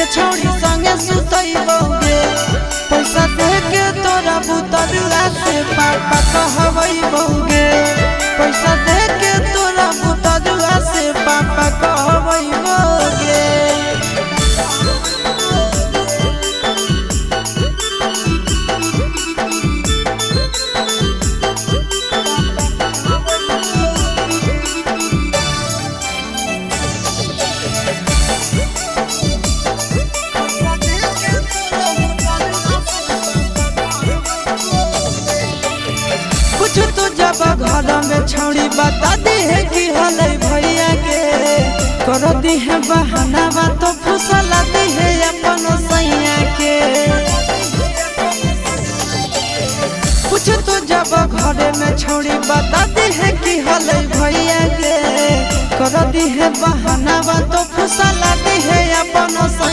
के छौड़ी संगे सुतैबोगे। पैसा दे के तोरा बुतरुआ से पापा कहबैबोगे। पैसा दे के तोरा बुतरुआ से पापा कहबैबोगे। कुछ तो जब घर में छौड़ी बता दी है कि हले भैया के कर दी है बहाना बा तो फुसला दी है अपन सैया के। कुछ तो जब घर में छौड़ी बता दी है कि हले भैया के कर दी है बहाना बा तो फुसला दी है अपन सैया।